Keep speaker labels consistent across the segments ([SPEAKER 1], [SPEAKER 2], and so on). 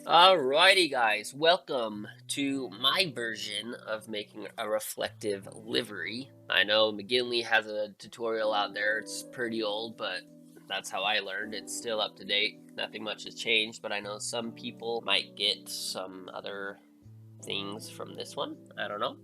[SPEAKER 1] Alrighty, guys, welcome to my version of making a reflective livery. I know McGinley has a tutorial out there, it's pretty old, but that's how I learned. It's still up to date, nothing much has changed, but I know some people might get some other things from this one. I don't know.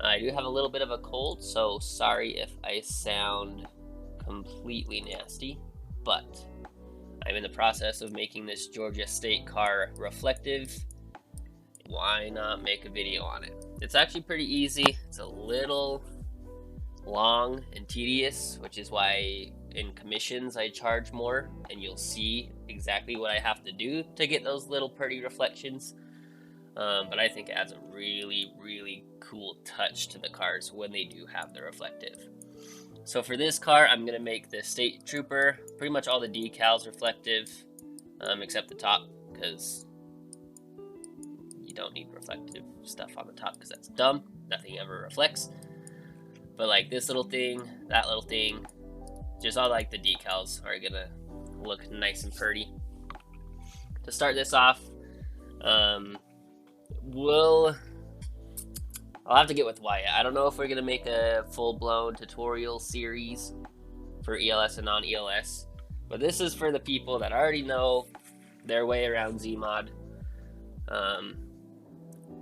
[SPEAKER 1] I do have a little bit of a cold, so sorry if I sound completely nasty, but I'm in the process of making this Georgia State car reflective. Why not make a video on it? It's actually pretty easy. It's a little long and tedious, which is why in commissions I charge more, and you'll see exactly what I have to do to get those little pretty reflections. But I think it adds a really cool touch to the cars when they do have the reflective. So for this car, I'm going to make the State Trooper, pretty much all the decals reflective, except the top, because you don't need reflective stuff on the top, because that's dumb. Nothing ever reflects. But like this little thing, that little thing, just all like the decals are going to look nice and pretty. To start this off, I'll have to get with Wyatt. I don't know if we're going to make a full-blown tutorial series for ELS and non-ELS, but this is for the people that already know their way around Zmod,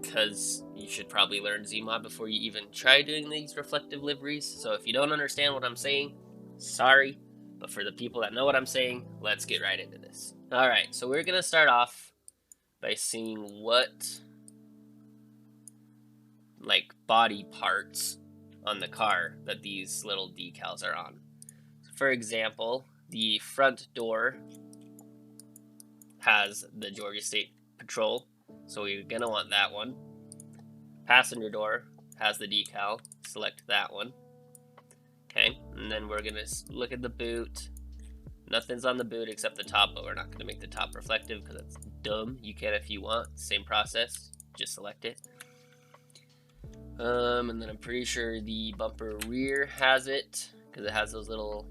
[SPEAKER 1] because you should probably learn Zmod before you even try doing these reflective liveries. So if you don't understand what I'm saying, sorry, but for the people that know what I'm saying, let's get right into this. Alright, so we're going to start off by seeing what like body parts on the car that these little decals are on. For example, the front door has the Georgia State Patrol, so we're gonna want that one. Passenger door has the decal, select that one. Okay, and then we're gonna look at the boot. Nothing's on the boot except the top, but we're not gonna make the top reflective because that's dumb. You can if you want, same process, just select it. And then I'm pretty sure the bumper rear has it because it has those little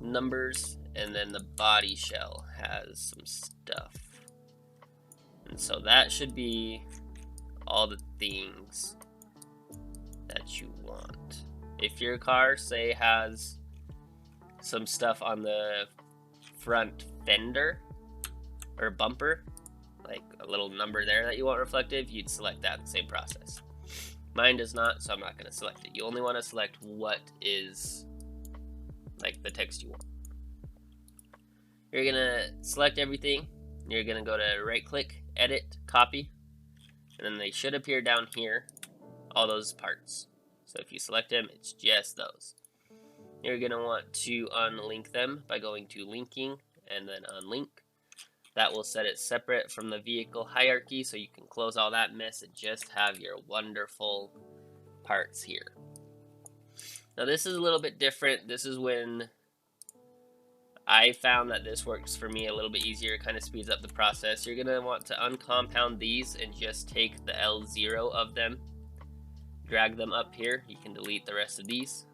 [SPEAKER 1] numbers, and then the body shell has some stuff. And so that should be all the things that you want. If your car, say, has some stuff on the front fender or bumper, like a little number there that you want reflective, you'd select that, the same process. Mine does not, so I'm not going to select it. You only want to select what is like the text you want. You're going to select everything. You're going to go to right click, edit, copy, and then they should appear down here, all those parts. So if you select them, it's just those. You're going to want to unlink them by going to linking and then unlink. That will set it separate from the vehicle hierarchy, so you can close all that mess and just have your wonderful parts here. Now this is a little bit different. This is when I found that this works for me a little bit easier. It kind of speeds up the process. You're going to want to uncompound these and just take the L0 of them, drag them up here. You can delete the rest of these.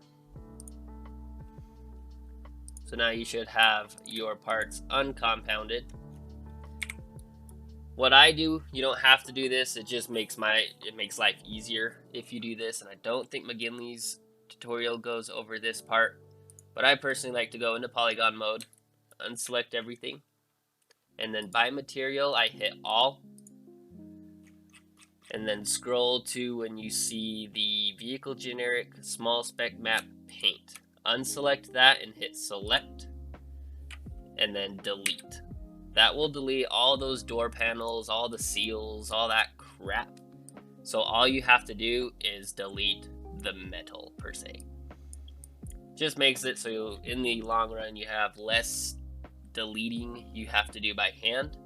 [SPEAKER 1] So now you should have your parts uncompounded. What I do, you don't have to do this, it just makes life easier if you do this, and I don't think McGinley's tutorial goes over this part, but I personally like to go into polygon mode, unselect everything, and then by material I hit all, and then scroll to when you see the vehicle generic small spec map paint. Unselect that and hit select, and then delete. That will delete all those door panels, all the seals, all that crap. So all you have to do is delete the metal per se. Just makes it so in the long run you have less deleting you have to do by hand.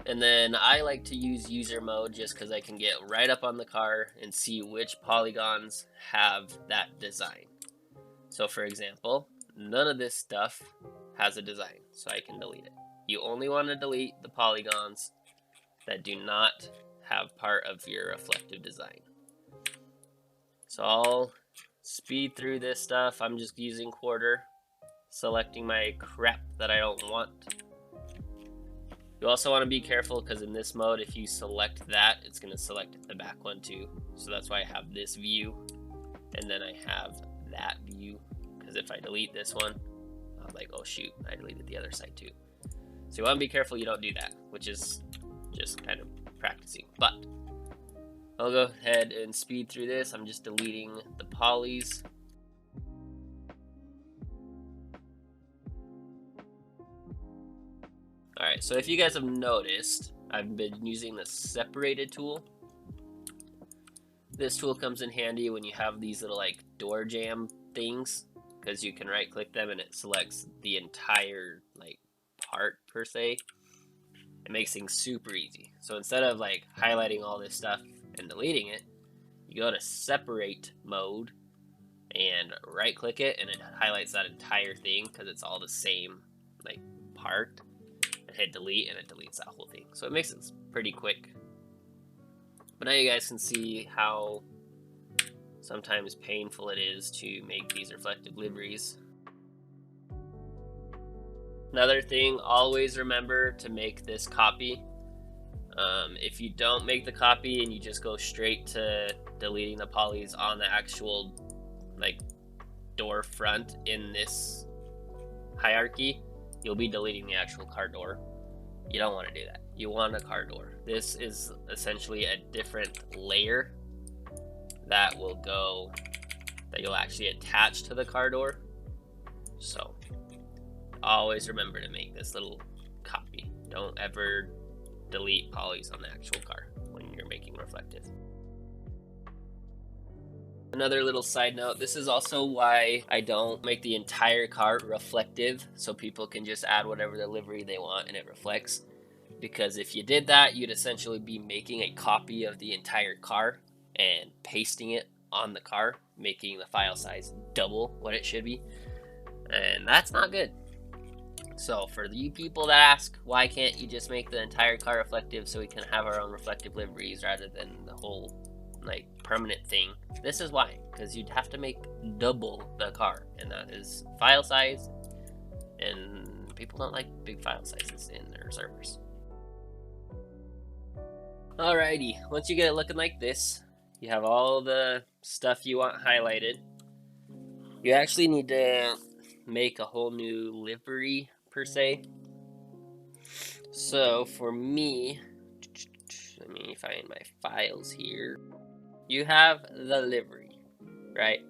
[SPEAKER 1] And then I like to use user mode just because I can get right up on the car and see which polygons have that design. So for example, none of this stuff has a design, so I can delete it. You only want to delete the polygons that do not have part of your reflective design. So I'll speed through this stuff. I'm just using quarter, selecting my crap that I don't want. You also want to be careful because in this mode, if you select that, it's going to select the back one too. So that's why I have this view, and then I have that view, because if I delete this one, I'm like, oh shoot, I deleted the other side too. So you want to be careful you don't do that, which is just kind of practicing. But I'll go ahead and speed through this. I'm just deleting the polys. Alright, so if you guys have noticed, I've been using the separated tool. This tool comes in handy when you have these little like door jamb things, because you can right click them and it selects the entire like part per se. It makes things super easy. So instead of like highlighting all this stuff and deleting it, you go to separate mode and right click it, and it highlights that entire thing because it's all the same like part. Hit delete and it deletes that whole thing. So it makes it pretty quick. But now you guys can see how sometimes painful it is to make these reflective liveries. Another thing, always remember to make this copy. If you don't make the copy and you just go straight to deleting the polys on the actual like door front in this hierarchy, you'll be deleting the actual car door. You don't want to do that. You want a car door. This is essentially a different layer that will go, that you'll actually attach to the car door. So always remember to make this little copy. Don't ever delete polys on the actual car when you're making reflective. Another little side note, this is also why I don't make the entire car reflective, so people can just add whatever the livery they want and it reflects. Because if you did that, you'd essentially be making a copy of the entire car and pasting it on the car, making the file size double what it should be. And that's not good. So for you people that ask, why can't you just make the entire car reflective so we can have our own reflective liveries rather than the whole like permanent thing? This is why, because you'd have to make double the car, and that is file size, and people don't like big file sizes in their servers. Alrighty, once you get it looking like this, you have all the stuff you want highlighted. You actually need to make a whole new livery per se. So for me, let me find my files here. You have the livery, right?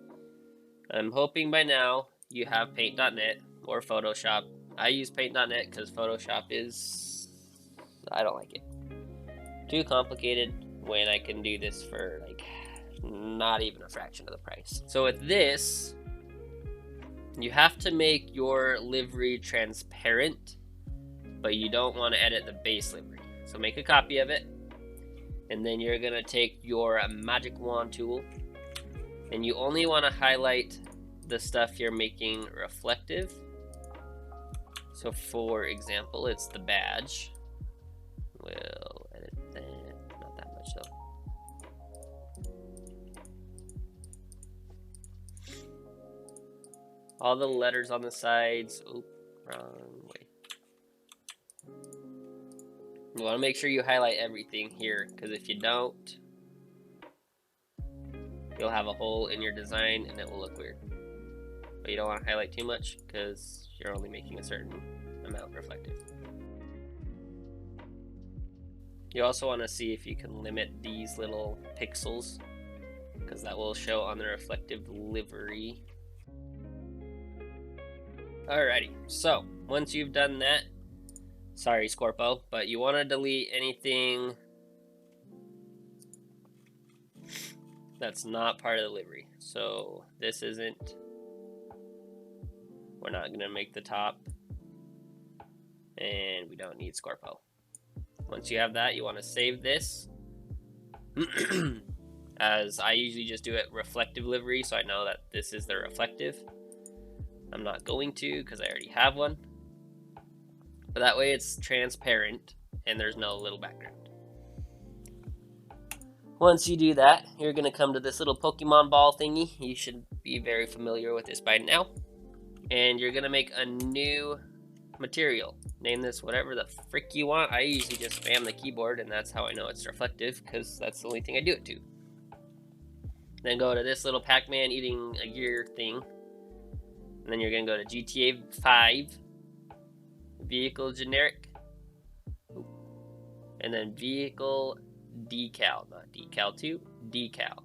[SPEAKER 1] I'm hoping by now you have paint.net or Photoshop. I use paint.net because Photoshop is, I don't like it. Too complicated when I can do this for like not even a fraction of the price. So with this, you have to make your livery transparent, but you don't want to edit the base livery. So make a copy of it, and then you're gonna take your magic wand tool, and you only want to highlight the stuff you're making reflective. So for example, it's the badge. We'll edit that, not that much though. All the letters on the sides. Oh, wrong way. You want to make sure you highlight everything here, because if you don't, you'll have a hole in your design and it will look weird. But you don't want to highlight too much because you're only making a certain amount reflective. You also want to see if you can limit these little pixels, because that will show on the reflective livery. Alrighty, so once you've done that, sorry Scorpo, but you want to delete anything that's not part of the livery. So this isn't, we're not going to make the top, and we don't need Scorpo. Once you have that, you want to save this. As I usually just do it reflective livery, so I know that this is the reflective. I'm not going to because I already have one. But that way it's transparent and there's no little background. Once you do that, you're going to come to this little Pokemon ball thingy. You should be very familiar with this by now. And you're going to make a new material. Name this whatever the frick you want. I usually just spam the keyboard, and that's how I know it's reflective, because that's the only thing I do it to. Then go to this little Pac-Man eating a gear thing. And then you're going to go to GTA 5, vehicle generic, and then vehicle decal, not decal 2, decal.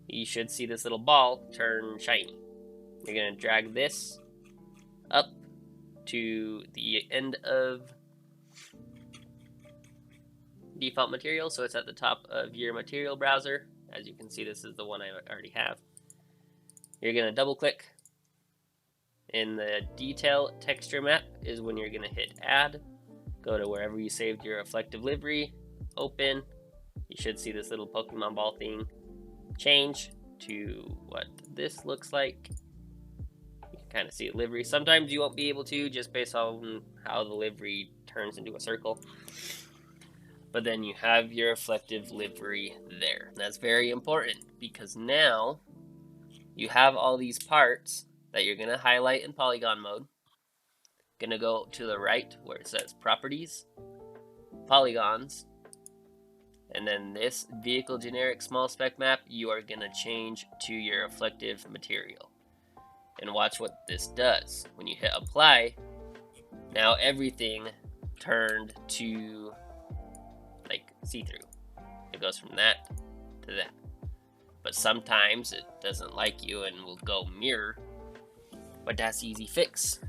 [SPEAKER 1] You should see this little ball turn shiny. You're going to drag this up to the end of default material, so it's at the top of your material browser. As you can see, this is the one I already have. You're going to double click. In the detail texture map is when you're going to hit add. Go to wherever you saved your reflective livery, open. You should see this little Pokemon ball thing. Change to what this looks like. You can kind of see a livery. Sometimes you won't be able to, just based on how the livery turns into a circle. But then you have your reflective livery there. And that's very important, because now you have all these parts that you're going to highlight in polygon mode. Going to go to the right where it says properties, polygons, and then this vehicle generic small spec map you are going to change to your reflective material. And watch what this does. When you hit apply, now everything turned to like see-through. It goes from that to that. But sometimes it doesn't like you and will go mirror. But that's easy fix.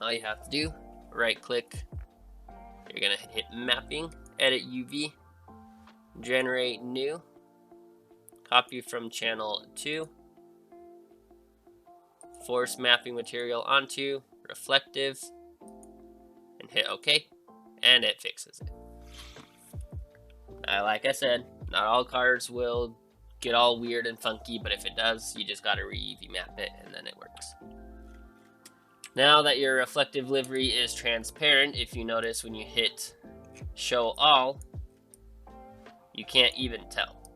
[SPEAKER 1] All you have to do, right click. You're gonna hit mapping, edit UV, generate new, copy from channel 2, force mapping material onto reflective, and hit OK, and it fixes it. Like I said, not all cards will get all weird and funky, but if it does, you just gotta re-UV map it and then it works. Now that your reflective livery is transparent, if you notice when you hit show all, you can't even tell.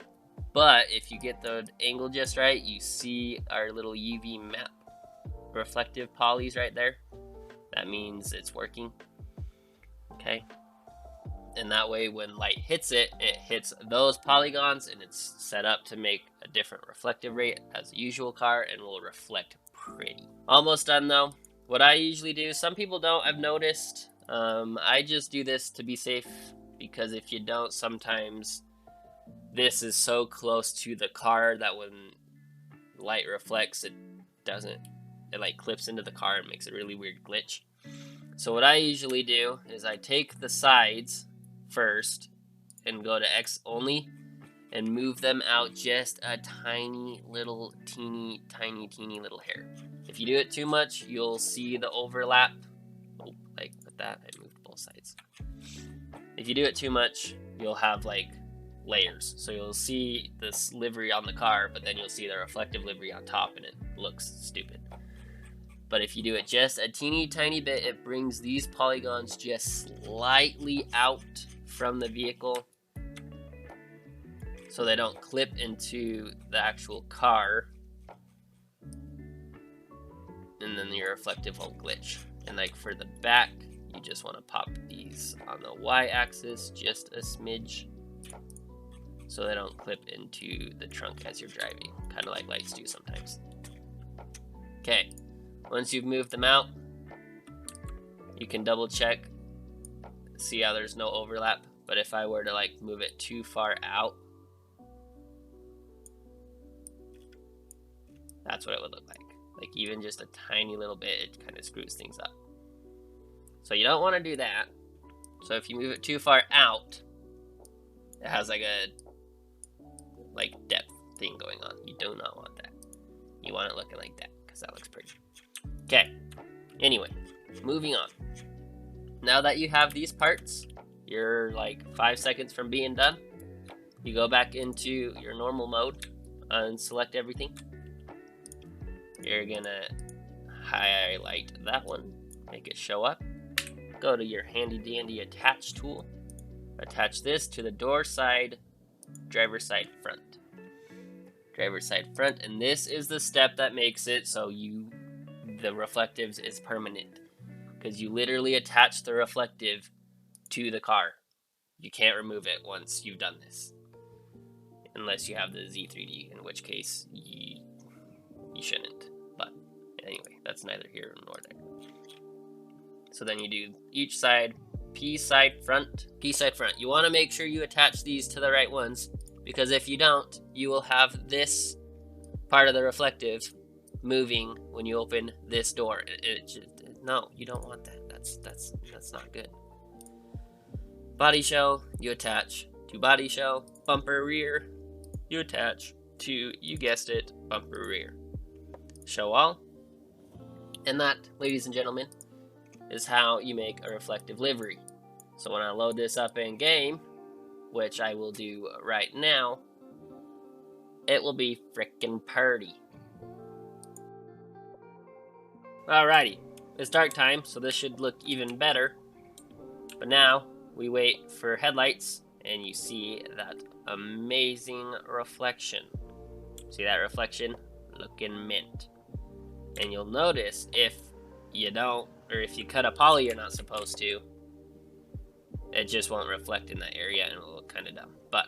[SPEAKER 1] But if you get the angle just right, you see our little UV map reflective polys right there. That means it's working. Okay. And that way when light hits it, it hits those polygons and it's set up to make a different reflective rate as a usual car and will reflect pretty. Almost done though. What I usually do, some people don't, I've noticed. I just do this to be safe, because if you don't, sometimes this is so close to the car that when light reflects, it like clips into the car and makes a really weird glitch. So what I usually do is I take the sides first and go to X only and move them out just a tiny little teeny little hair. If you do it too much, you'll see the overlap. Oh, like with that, I moved both sides. If you do it too much, you'll have like layers. So you'll see this livery on the car, but then you'll see the reflective livery on top and it looks stupid. But if you do it just a teeny tiny bit, it brings these polygons just slightly out from the vehicle so they don't clip into the actual car, and then your reflective won't glitch. And like for the back, you just want to pop these on the y-axis just a smidge so they don't clip into the trunk as you're driving, kind of like lights do sometimes. Okay, once you've moved them out, you can double check, see how there's no overlap. But if I were to like move it too far out, that's what it would look like. Like even just a tiny little bit, it kind of screws things up. So you don't want to do that. So if you move it too far out, it has like a depth thing going on. You do not want that. You want it looking like that, because that looks pretty. Okay, anyway, moving on. Now that you have these parts, you're like 5 seconds from being done. You go back into your normal mode and select everything. You're gonna highlight that one, make it show up. Go to your handy dandy attach tool. Attach this to the door side, driver side front. Driver side front, and this is the step that makes it so the reflectives is permanent. because you literally attach the reflective to the car. You can't remove it once you've done this, unless you have the Z3D, in which case you shouldn't. But anyway, that's neither here nor there. So then you do each side, P side front, P side front. You want to make sure you attach these to the right ones, because if you don't, you will have this part of the reflective moving when you open this door. No, you don't want that. That's not good. Body shell, you attach to body shell. Bumper rear, you attach to, you guessed it, bumper rear. Show all. And that, ladies and gentlemen, is how you make a reflective livery. So when I load this up in game, which I will do right now, it will be frickin' purty. Alrighty, it's dark time, so this should look even better. But now, we wait for headlights, and you see that amazing reflection. See that reflection? Looking mint. And you'll notice if you don't, or if you cut a poly you're not supposed to, it just won't reflect in that area and it'll look kind of dumb. But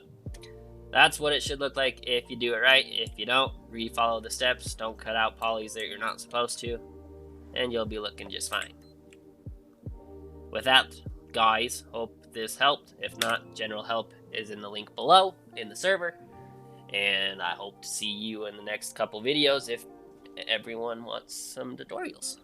[SPEAKER 1] that's what it should look like if you do it right. If you don't, re-follow the steps. Don't cut out polys that you're not supposed to, and you'll be looking just fine. With that, guys, hope this helped. If not, general help is in the link below in the server, and I hope to see you in the next couple videos if everyone wants some tutorials.